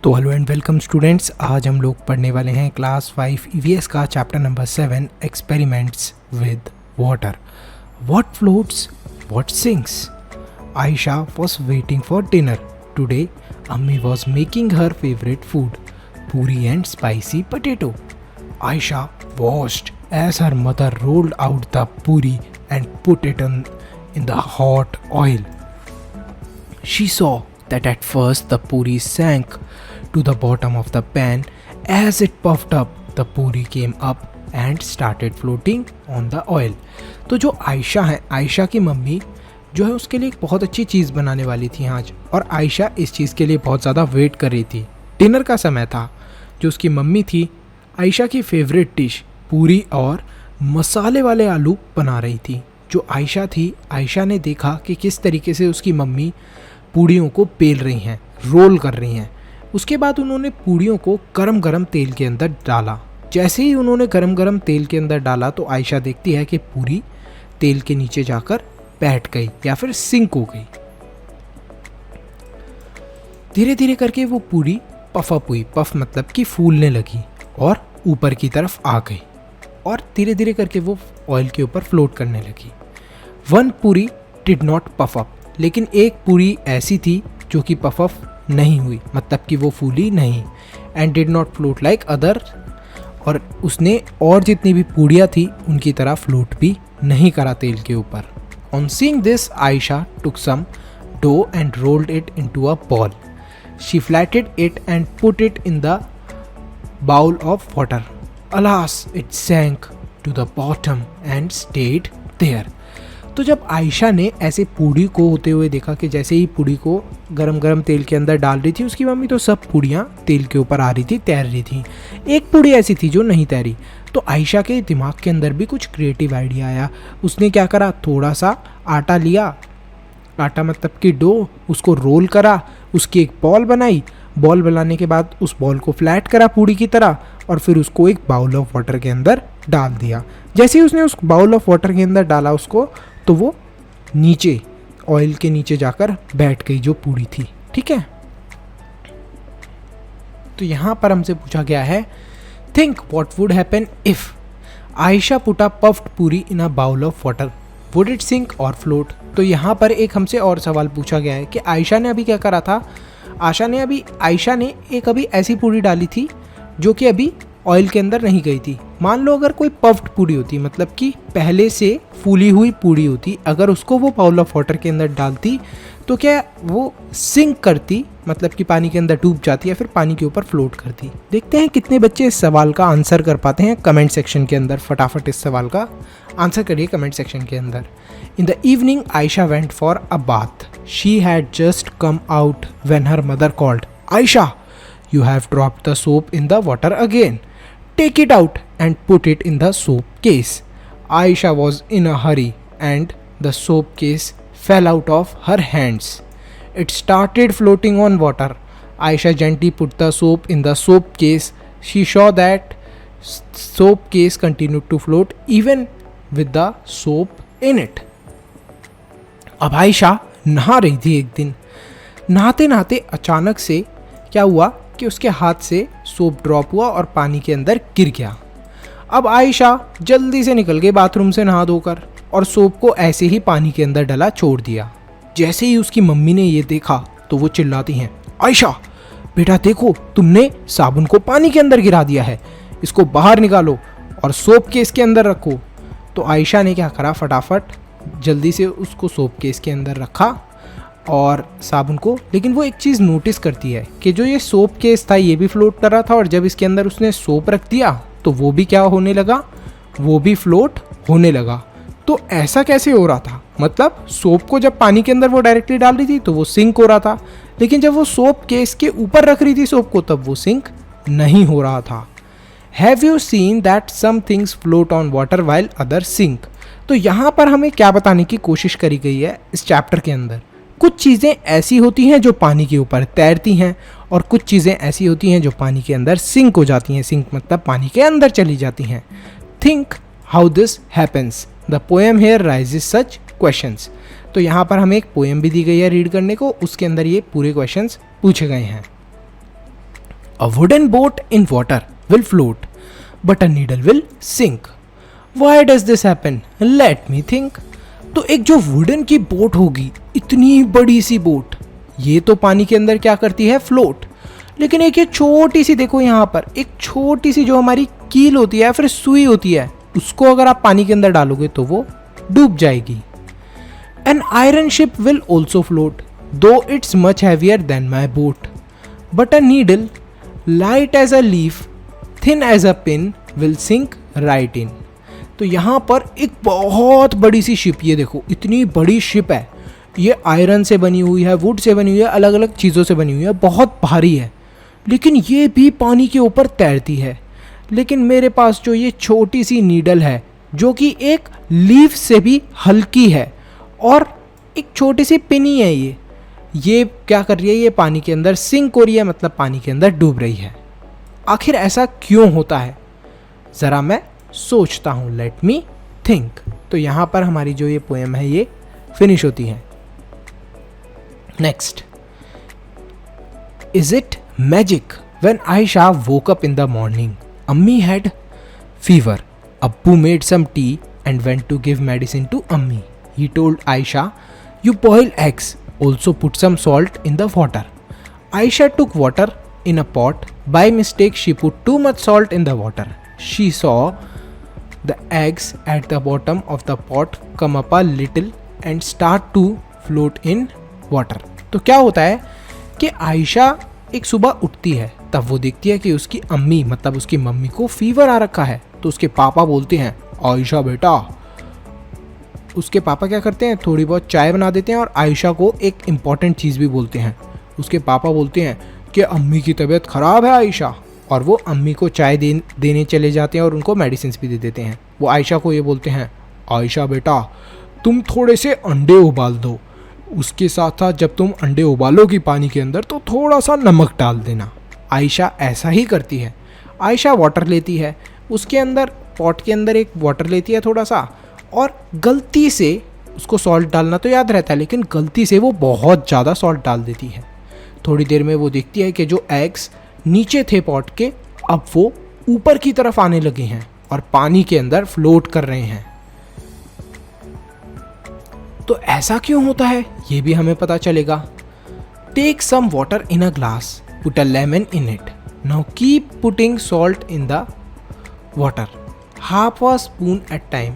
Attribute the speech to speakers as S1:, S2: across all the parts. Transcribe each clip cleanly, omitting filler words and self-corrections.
S1: तो hello and welcome students. आज हम लोग पढ़ने वाले हैं क्लास 5 ईवीएस का chapter number 7 experiments with water. What floats, what sinks. Ayesha was waiting for dinner. Today, Ammi was making her favorite food, puri and spicy potato. Aisha watched as her mother rolled out the puri and put it in the hot oil. She saw that at first the puri sank to the bottom of the pan. As it puffed up, the puri came up and started floating on the oil. तो जो आयशा है, आयशा की mummy जो है उसके लिए एक बहुत अच्छी चीज़ बनाने वाली थी आज, और आयशा इस चीज़ के लिए बहुत ज़्यादा वेट कर रही थी। डिनर का समय था। जो उसकी मम्मी थी, आयशा की फेवरेट डिश पूरी और मसाले वाले आलू बना रही थी। जो आयशा थी, आयशा ने देखा कि किस तरीके से उसकी मम्मी पूड़ियों को बेल रही हैं, रोल कर रही हैं। उसके बाद उन्होंने पूड़ियों को गरम गरम तेल के अंदर डाला। जैसे ही उन्होंने गरम गरम तेल के अंदर डाला तो आयशा देखती है कि पूरी तेल के नीचे जाकर बैठ गई या फिर सिंक हो गई। धीरे धीरे करके वो पूरी पफ अप हुई। पफ मतलब कि फूलने लगी और ऊपर की तरफ आ गई, और धीरे धीरे करके वो ऑयल के ऊपर फ्लोट करने लगी। वन पूरी डिड नॉट पफ अप, लेकिन एक पूरी ऐसी थी जो कि पफ अप नहीं हुई, मतलब कि वो फूली नहीं। And did not float like other, और उसने और जितनी भी पूड़ियाँ थी उनकी तरह फ्लोट भी नहीं करा तेल के ऊपर। On seeing this, Ayesha took some dough and rolled it into a ball. She flattened it and put it in the bowl of water. Alas, it sank to the bottom and stayed there. तो जब आयशा ने ऐसे पूड़ी को होते हुए देखा कि जैसे ही पूड़ी को गरम गरम तेल के अंदर डाल रही थी, उसकी मम्मी तो सब पूड़ियाँ तेल के ऊपर आ रही थी, तैर रही थी। एक पूड़ी ऐसी थी जो नहीं तैरी। तो आयशा के दिमाग के अंदर भी कुछ क्रिएटिव आइडिया आया। उसने क्या करा, थोड़ा सा आटा लिया, आटा मतलब कि डो, उसको रोल करा, उसकी एक बॉल बनाई। बॉल बनाने के बाद उस बॉल को फ्लैट करा पूड़ी की तरह, और फिर उसको एक बाउल ऑफ वाटर के अंदर डाल दिया। जैसे ही उसने उस बाउल ऑफ वाटर के अंदर डाला उसको, तो वो नीचे ऑयल के नीचे जाकर बैठ गई जो पूड़ी थी। ठीक है, तो यहाँ पर हमसे पूछा गया है, think what would happen if Aisha put a puffed puri in a bowl of water, would it sink और फ्लोट। तो यहाँ पर एक हमसे और सवाल पूछा गया है कि आयशा ने अभी क्या करा था। आयशा ने एक अभी ऐसी पूरी डाली थी जो कि अभी ऑयल के अंदर नहीं गई थी। मान लो अगर कोई पफ्ड पूरी होती, मतलब कि पहले से फूली हुई पूरी होती, अगर उसको वो बाउल ऑफ वाटर के अंदर डालती तो क्या वो सिंक करती, मतलब कि पानी के अंदर डूब जाती या फिर पानी के ऊपर फ्लोट करती। देखते हैं कितने बच्चे इस सवाल का आंसर कर पाते हैं कमेंट सेक्शन के अंदर। फटाफट इस सवाल का आंसर करिए कमेंट सेक्शन के अंदर। In the evening Ayesha went for a bath. She had just come out when her mother called, Ayesha, you have dropped the soap in the water again. Take it out and put it in the soap case. Aisha was in a hurry and the soap case fell out of her hands. It started floating on water. Aisha gently put the soap in the soap case. She saw that soap case continued to float even with the soap in it. अब आयशा नहा रही थी एक दिन। नहाते नहाते अचानक से क्या हुआ कि उसके हाथ से सोप ड्रॉप हुआ और पानी के अंदर गिर गया। अब आयशा जल्दी से निकल गई बाथरूम से नहा धोकर, और सोप को ऐसे ही पानी के अंदर डला छोड़ दिया। जैसे ही उसकी मम्मी ने ये देखा तो वो चिल्लाती हैं, आयशा बेटा देखो, तुमने साबुन को पानी के अंदर गिरा दिया है, इसको बाहर निकालो और सोप केस के अंदर रखो। तो आयशा ने क्या करा, फटाफट जल्दी से उसको सोप केस के अंदर रखा और साबुन को। लेकिन वो एक चीज़ नोटिस करती है कि जो ये सोप केस था ये भी फ्लोट कर रहा था, और जब इसके अंदर उसने सोप रख दिया तो वो भी क्या होने लगा, वो भी फ्लोट होने लगा। तो ऐसा कैसे हो रहा था, मतलब सोप को जब पानी के अंदर वो डायरेक्टली डाल रही थी तो वो सिंक हो रहा था, लेकिन जब वो सोप केस के ऊपर रख रही थी सोप को तब वो सिंक नहीं हो रहा था। Have you seen that some things float on water while other sink. तो यहाँ पर हमें क्या बताने की कोशिश करी गई है इस चैप्टर के अंदर, कुछ चीज़ें ऐसी होती हैं जो पानी के ऊपर तैरती हैं, और कुछ चीज़ें ऐसी होती हैं जो पानी के अंदर सिंक हो जाती हैं। सिंक मतलब पानी के अंदर चली जाती हैं। Think how this happens, the poem here raises such questions. तो यहाँ पर हमें एक पोएम भी दी गई है रीड करने को, उसके अंदर ये पूरे क्वेश्चंस पूछे गए हैं। A wooden boat in water will float, but a needle will sink. Why does this happen? Let me think. तो एक जो वुडन की बोट होगी, इतनी बड़ी सी बोट, ये तो पानी के अंदर क्या करती है? फ्लोट। लेकिन एक ये छोटी सी, देखो यहाँ पर एक छोटी सी जो हमारी कील होती है, फिर सुई होती है, उसको अगर आप पानी के अंदर डालोगे तो वो डूब जाएगी। An iron ship will also float, though it's much heavier than my boat. But a needle, light as a leaf, thin as a pin, will sink right in. तो यहाँ पर एक बहुत बड़ी सी शिप, ये देखो इतनी बड़ी शिप है, ये आयरन से बनी हुई है, वुड से बनी हुई है, अलग अलग चीज़ों से बनी हुई है, बहुत भारी है, लेकिन ये भी पानी के ऊपर तैरती है। लेकिन मेरे पास जो ये छोटी सी नीडल है, जो कि एक लीफ से भी हल्की है और एक छोटी सी पिनी है, ये क्या कर रही है? ये पानी के अंदर सिंक हो रही है, मतलब पानी के अंदर डूब रही है। आखिर ऐसा क्यों होता है? ज़रा मैं सोचता हूँ, लेट मी थिंक। तो यहाँ पर हमारी जो ये पोएम है ये फिनिश होती है। Next, is it magic when Aisha woke up in the morning, अम्मी हैड फीवर, अब्बू made some tea and went to give medicine to अम्मी, he told Aisha you boil eggs, also put some salt in the water. Aisha took water in a pot. By mistake, she put too much salt in the water. She saw the eggs at the bottom of the pot come up a little and start to float in water. तो क्या होता है कि आयशा एक सुबह उठती है, तब वो देखती है कि उसकी अम्मी मतलब उसकी मम्मी को फीवर आ रखा है। तो उसके पापा बोलते हैं, आयशा बेटा, उसके पापा क्या करते हैं, थोड़ी बहुत चाय बना देते हैं और आयशा को एक इम्पॉर्टेंट चीज़ भी बोलते हैं। उसके पापा बोलते हैं कि अम्मी की तबीयत ख़राब है आयशा, और वो अम्मी को चाय देने चले जाते हैं और उनको मेडिसिन भी दे देते हैं। वो आयशा को ये बोलते हैं, आयशा बेटा तुम थोड़े से अंडे उबाल दो, उसके साथ साथ जब तुम अंडे उबालोगी पानी के अंदर तो थोड़ा सा नमक डाल देना। आयशा ऐसा ही करती है। आयशा वाटर लेती है, उसके अंदर पॉट के अंदर एक वाटर लेती है थोड़ा सा, और गलती से उसको सॉल्ट डालना तो याद रहता है, लेकिन गलती से वो बहुत ज़्यादा सॉल्ट डाल देती है। थोड़ी देर में वो देखती है कि जो एग्स नीचे थे पॉट के, अब वो ऊपर की तरफ आने लगे हैं और पानी के अंदर फ्लोट कर रहे हैं। तो ऐसा क्यों होता है ये भी हमें पता चलेगा। Take some water in a glass, put a lemon in it, now keep putting salt in the water, half a spoon at time,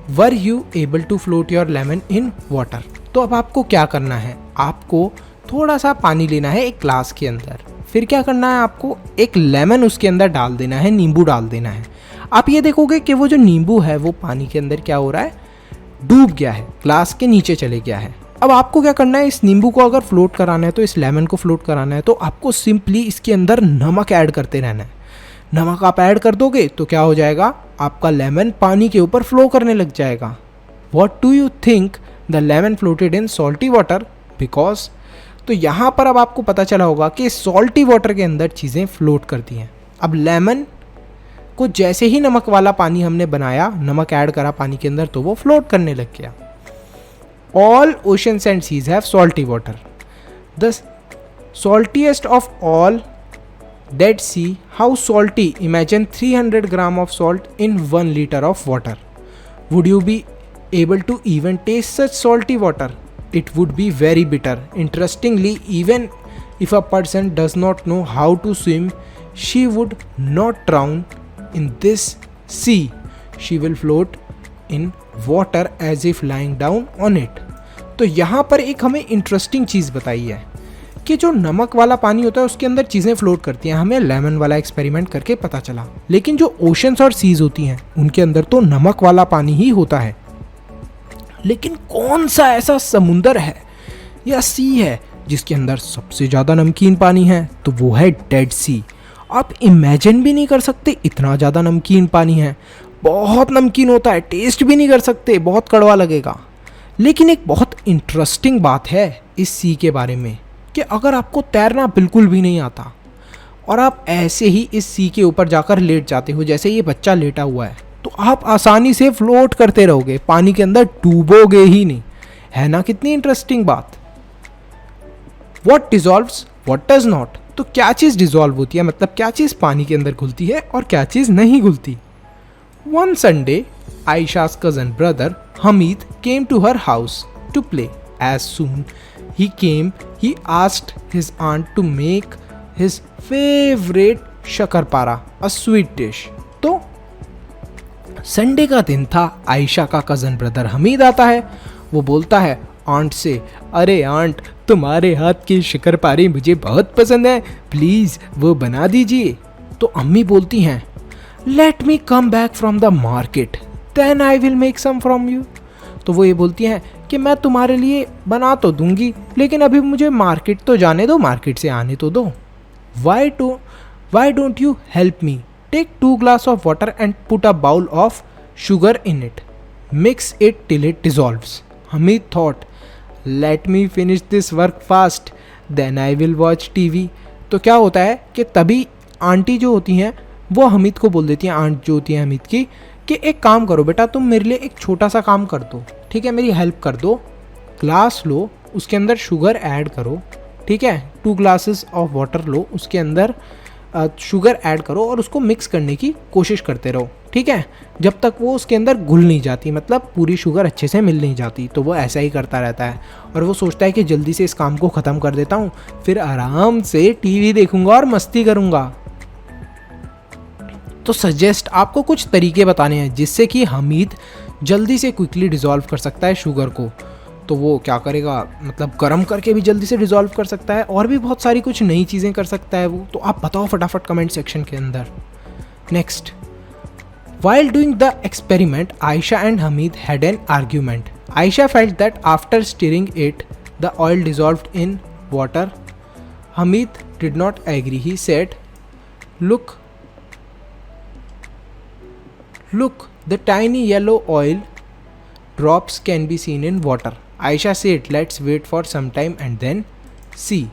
S1: were you able to float your lemon in water. तो अब आपको क्या करना है, आपको थोड़ा सा पानी लेना है एक ग्लास के अंदर, फिर क्या करना है, आपको एक लेमन उसके अंदर डाल देना है, नींबू डाल देना है। आप ये देखोगे कि वो जो नींबू है वो पानी के अंदर क्या हो रहा है, डूब गया है, ग्लास के नीचे चले गया है। अब आपको क्या करना है, इस नींबू को अगर फ्लोट कराना है, तो इस लेमन को फ्लोट कराना है, तो आपको सिंपली इसके अंदर नमक ऐड करते रहना है। नमक आप ऐड कर दोगे तो क्या हो जाएगा, आपका लेमन पानी के ऊपर फ्लो करने लग जाएगा। What do you think the lemon floated in salty water, because. तो यहाँ पर अब आपको पता चला होगा कि सॉल्टी वाटर के अंदर चीज़ें फ्लोट करती हैं। अब लेमन को जैसे ही नमक वाला पानी हमने बनाया, नमक ऐड करा पानी के अंदर, तो वो फ्लोट करने लग गया। All oceans and seas have salty water, the saltiest of all Dead Sea, how salty, imagine 300 gram of salt in 1 litre of water, would you be able to even taste such salty water? It would be very bitter. Interestingly, even if a person does not know how to swim, she would not drown in this sea. She will float in water as if lying down on it. तो यहाँ पर एक हमें interesting चीज़ बताई है कि जो नमक वाला पानी होता है उसके अंदर चीज़ें फ्लोट करती हैं। हमें लेमन वाला एक्सपेरिमेंट करके पता चला, लेकिन जो ओशंस और सीज होती हैं उनके अंदर तो नमक वाला पानी ही होता है। लेकिन कौन सा ऐसा समुंदर है या सी है जिसके अंदर सबसे ज़्यादा नमकीन पानी है, तो वो है डेड सी। आप इमेजिन भी नहीं कर सकते, इतना ज़्यादा नमकीन पानी है, बहुत नमकीन होता है, टेस्ट भी नहीं कर सकते, बहुत कड़वा लगेगा। लेकिन एक बहुत इंटरेस्टिंग बात है इस सी के बारे में कि अगर आपको तैरना बिल्कुल भी नहीं आता और आप ऐसे ही इस सी के ऊपर जाकर लेट जाते हो, जैसे ये बच्चा लेटा हुआ है, तो आप आसानी से फ्लोट करते रहोगे, पानी के अंदर डूबोगे ही नहीं। है ना कितनी इंटरेस्टिंग बात। What dissolves what does not, तो क्या चीज़ डिजॉल्व होती है, मतलब क्या चीज़ पानी के अंदर घुलती है और क्या चीज़ नहीं घुलती। One Sunday Aisha's cousin brother Hamid came to her house to play. As soon he came, he asked his aunt to make his favorite shakarpara, a sweet dish. तो संडे का दिन था, आयशा का कज़न ब्रदर हमीद आता है। वो बोलता है आंट से, अरे आंट तुम्हारे हाथ की शक्करपारे मुझे बहुत पसंद है, प्लीज़ वो बना दीजिए। तो अम्मी बोलती हैं, let me come back from the market then I will make some from you. तो वो ये बोलती हैं कि मैं तुम्हारे लिए बना तो दूंगी, लेकिन अभी मुझे मार्केट तो जाने दो, मार्केट से आने तो दो। Why don't you help me, take 2 glass of water and put a bowl of sugar in it, mix it till it dissolves. Hamid thought, let me finish this work fast then I will watch TV. तो क्या होता है कि तभी aunty जो होती हैं वो हमीद को बोल देती हैं, आंट जो होती है हमीद की, कि एक काम करो बेटा, तुम मेरे लिए एक छोटा सा काम कर दो, ठीक है, मेरी हेल्प कर दो। ग्लास लो, उसके अंदर शुगर ऐड करो, ठीक है, 2 ग्लासेस ऑफ वाटर लो, उसके अंदर शुगर ऐड करो और उसको मिक्स करने की कोशिश करते रहो, ठीक है, जब तक वो उसके अंदर घुल नहीं जाती, मतलब पूरी शुगर अच्छे से मिल नहीं जाती। तो वो ऐसा ही करता रहता है और वो सोचता है कि जल्दी से इस काम को ख़त्म कर देता हूँ, फिर आराम से टीवी देखूंगा और मस्ती करूँगा। तो सजेस्ट आपको कुछ तरीके बताने हैं जिससे कि हमीद जल्दी से क्विकली डिज़ोल्व कर सकता है शुगर को। तो वो क्या करेगा, मतलब गर्म करके भी जल्दी से डिज़ोल्व कर सकता है और भी बहुत सारी कुछ नई चीज़ें कर सकता है वो। तो आप बताओ फटाफट कमेंट सेक्शन के अंदर। Next, while doing the experiment Aisha and Hamid had an argument. Aisha felt that after stirring it the oil dissolved in water. Hamid did not agree, he said, Look, the tiny yellow oil drops can be seen in water. Aisha said, let's wait for some time and then see.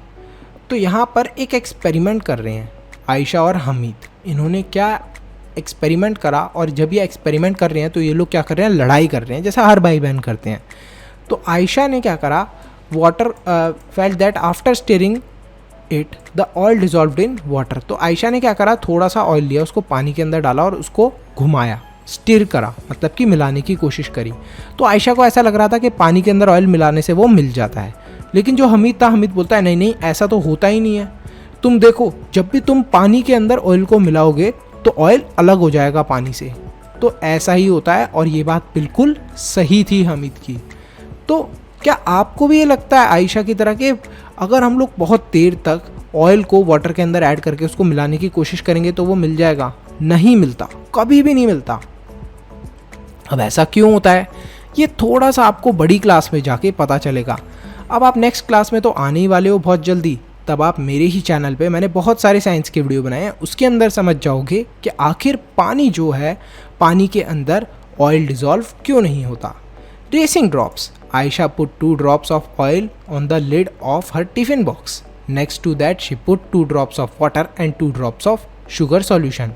S1: तो यहाँ पर एक experiment कर रहे हैं आयशा और हमीद। इन्होंने क्या एक्सपेरिमेंट करा, और जब ये एक्सपेरिमेंट कर रहे हैं तो ये लोग क्या कर रहे हैं, लड़ाई कर रहे हैं, जैसा हर भाई बहन करते हैं। तो आयशा ने क्या करा, water felt that after stirring it the oil dissolved in water. तो आयशा ने क्या करा, थोड़ा सा ऑयल लिया, उसको पानी के अंदर डाला और उसको घुमाया, स्टिर करा, मतलब कि मिलाने की कोशिश करी। तो आयशा को ऐसा लग रहा था कि पानी के अंदर ऑयल मिलाने से वो मिल जाता है, लेकिन जो हमीद था, हमीद बोलता है नहीं नहीं, ऐसा तो होता ही नहीं है। तुम देखो, जब भी तुम पानी के अंदर ऑयल को मिलाओगे तो ऑयल अलग हो जाएगा पानी से। तो ऐसा ही होता है, और ये बात बिल्कुल सही थी हमीद की। तो क्या आपको भी ये लगता है आयशा की तरह कि अगर हम लोग बहुत देर तक ऑयल को वाटर के अंदर ऐड करके उसको मिलाने की कोशिश करेंगे तो वो मिल जाएगा? नहीं मिलता, कभी भी नहीं मिलता। अब ऐसा क्यों होता है, ये थोड़ा सा आपको बड़ी क्लास में जाके पता चलेगा। अब आप नेक्स्ट क्लास में तो आने ही वाले हो बहुत जल्दी, तब आप मेरे ही चैनल पे मैंने बहुत सारे साइंस के वीडियो बनाए हैं, उसके अंदर समझ जाओगे कि आखिर पानी जो है, पानी के अंदर ऑयल डिज़ोल्व क्यों नहीं होता। Racing drops. Aisha put 2 drops of oil on the lid of her tiffin box. Next to that, she put 2 drops of water and 2 drops of sugar solution.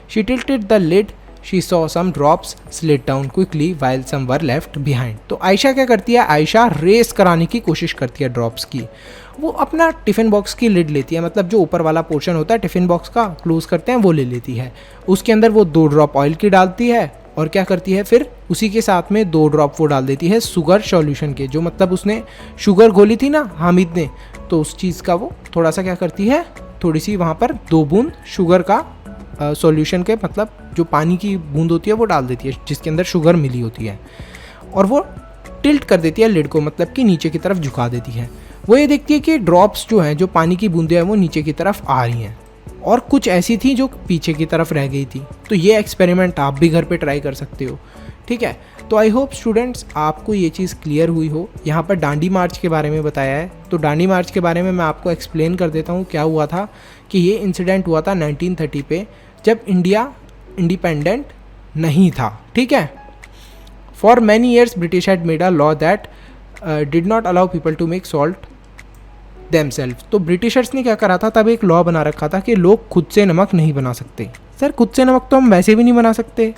S1: She tilted the lid. She saw some drops slid down quickly while some were left behind. तो आयशा क्या करती है, Ayesha race कराने की कोशिश करती है drops की। वो अपना टिफ़िन बॉक्स की लिड लेती है, मतलब जो ऊपर वाला पोर्शन होता है टिफ़िन बॉक्स का, क्लोज करते हैं, वो ले लेती है। उसके अंदर वो 2 ड्रॉप ऑयल की डालती है और क्या करती है, फिर उसी के साथ में 2 ड्रॉप वो डाल देती है शुगर सॉल्यूशन के, जो मतलब उसने शुगर घोली थी ना हामिद ने, तो उस चीज़ का वो थोड़ा सा क्या करती है, थोड़ी सी वहाँ पर 2 बूंद शुगर का सॉल्यूशन के, मतलब जो पानी की बूंद होती है वो डाल देती है जिसके अंदर शुगर मिली होती है, और वो टिल्ट कर देती है लिड को, मतलब कि नीचे की तरफ झुका देती है। वो ये देखती है कि ड्रॉप्स जो हैं, जो पानी की बूंदें हैं, वो नीचे की तरफ आ रही हैं, और कुछ ऐसी थी जो पीछे की तरफ रह गई थी। तो ये एक्सपेरिमेंट आप भी घर पे ट्राई कर सकते हो, ठीक है। तो आई होप स्टूडेंट्स आपको ये चीज़ क्लियर हुई हो। यहाँ पर डांडी मार्च के बारे में बताया है, तो डांडी मार्च के बारे में मैं आपको एक्सप्लेन कर देता हूँ। क्या हुआ था कि ये इंसिडेंट हुआ था 1930 पे, जब इंडिया इंडिपेंडेंट नहीं था, ठीक है। For many years British had made a law that did not allow people to make salt themselves. तो ब्रिटिशर्स ने क्या करा था, तब एक लॉ बना रखा था कि लोग खुद से नमक नहीं बना सकते। सर खुद से नमक तो हम वैसे भी नहीं बना सकते,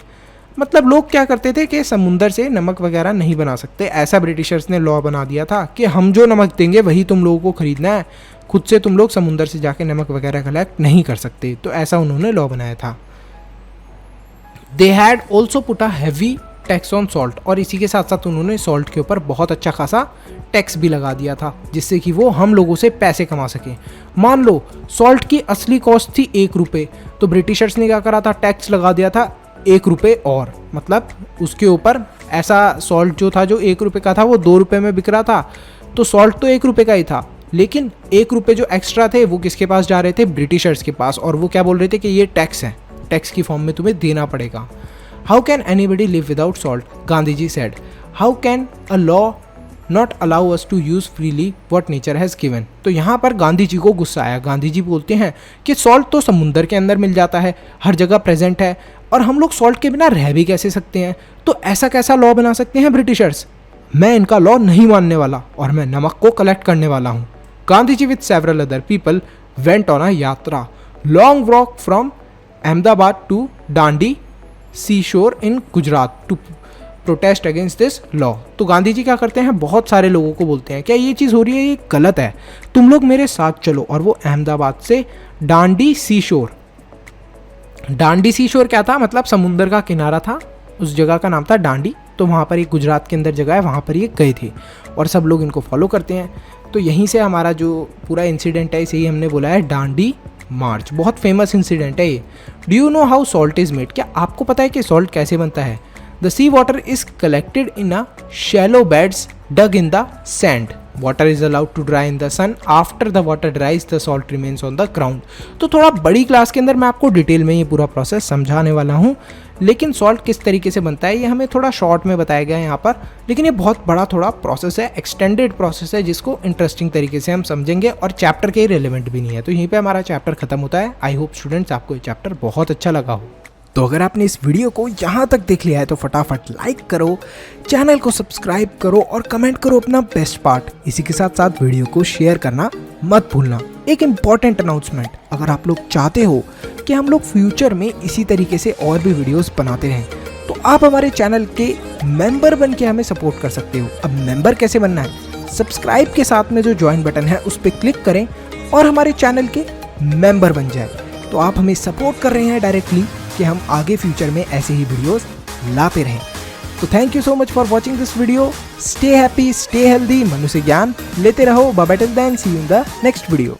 S1: मतलब लोग क्या करते थे कि समुंदर से नमक वगैरह नहीं बना सकते, ऐसा ब्रिटिशर्स ने लॉ बना दिया था कि हम जो नमक देंगे वही तुम लोगों को खरीदना है, खुद से तुम लोग समुंदर से जाके नमक वगैरह कलेक्ट नहीं कर सकते। तो ऐसा उन्होंने लॉ बनाया था। They had also put a heavy tax on salt, और इसी के साथ साथ उन्होंने सॉल्ट के ऊपर बहुत अच्छा खासा टैक्स भी लगा दिया था, जिससे कि वो हम लोगों से पैसे कमा सकें। मान लो सॉल्ट की असली कॉस्ट थी 1 रुपये, तो ब्रिटिशर्स ने क्या करा था, टैक्स लगा दिया था 1 रुपये और, मतलब उसके ऊपर ऐसा सॉल्ट जो था जो 1 रुपये का था वो 2 रुपये में बिक रहा था। तो सॉल्ट तो 1 रुपये का ही था, लेकिन 1 रुपये जो एक्स्ट्रा थे वो किसके पास जा रहे थे, ब्रिटिशर्स के पास, और वो क्या बोल रहे थे कि ये टैक्स है, टैक्स की फॉर्म में तुम्हें देना पड़ेगा। How can anybody live without salt, Gandhi ji said. How can a law not allow us to use freely what nature has given. तो यहाँ पर गांधी जी को गुस्सा आया। गांधी जी बोलते हैं कि सॉल्ट तो समुंदर के अंदर मिल जाता है, हर जगह प्रेजेंट है, और हम लोग सॉल्ट के बिना रह भी कैसे सकते हैं, तो ऐसा कैसा लॉ बना सकते हैं ब्रिटिशर्स। मैं इनका लॉ नहीं मानने वाला और मैं नमक को कलेक्ट करने वाला हूँ। Gandhi ji with several other people went on a yatra long walk from Ahmedabad to Dandi sea shore in Gujarat to protest against this law. तो गांधी जी क्या करते हैं, बहुत सारे लोगों को बोलते हैं क्या ये चीज़ हो रही है ये गलत है, तुम लोग मेरे साथ चलो। और वो अहमदाबाद से डांडी सी शोर, डांडी सी शोर क्या था, मतलब समुंदर का किनारा था, उस जगह का नाम था डांडी। तो वहाँ पर एक गुजरात के अंदर जगह है, वहाँ पर ये गए थे और सब लोग इनको फॉलो करते हैं। तो यहीं से हमारा जो पूरा इंसिडेंट है इसे ही हमने बोला है डांडी मार्च। बहुत फेमस इंसिडेंट है ये। Do you know how salt is made, क्या आपको पता है कि सॉल्ट कैसे बनता है। The sea water is collected in a shallow beds dug in the sand, water is allowed to dry in the sun, after the water dries the salt remains on the ground. तो थोड़ा बड़ी class के अंदर मैं आपको detail में ये पूरा प्रोसेस समझाने वाला हूँ, लेकिन सॉल्ट किस तरीके से बनता है ये हमें थोड़ा शॉर्ट में बताया गया है यहाँ पर, लेकिन ये बहुत बड़ा थोड़ा प्रोसेस है, एक्सटेंडेड प्रोसेस है, जिसको इंटरेस्टिंग तरीके से हम समझेंगे और चैप्टर के रिलेवेंट भी नहीं है। तो यहीं पे हमारा चैप्टर खत्म होता है। आई होप स्टूडेंट्स आपको ये चैप्टर बहुत अच्छा लगा हो। तो अगर आपने इस वीडियो को यहाँ तक देख लिया है तो फटाफट लाइक करो, चैनल को सब्सक्राइब करो और कमेंट करो अपना बेस्ट पार्ट। इसी के साथ साथ वीडियो को शेयर करना मत भूलना। एक इम्पॉर्टेंट अनाउंसमेंट, अगर आप लोग चाहते हो कि हम लोग फ्यूचर में इसी तरीके से और भी वीडियोस बनाते रहें तो आप हमारे चैनल के मेंबर बन के हमें सपोर्ट कर सकते हो। अब मेंबर कैसे बनना है, सब्सक्राइब के साथ में जो ज्वाइन बटन है उस पर क्लिक करें और हमारे चैनल के मेंबर बन जाए। तो आप हमें सपोर्ट कर रहे हैं डायरेक्टली कि हम आगे फ्यूचर में ऐसे ही वीडियोस लाते रहें। तो thank you so much for watching this video. Stay happy, stay healthy, मनुष्य ज्ञान लेते रहो। Bye bye till then, see you in the next video.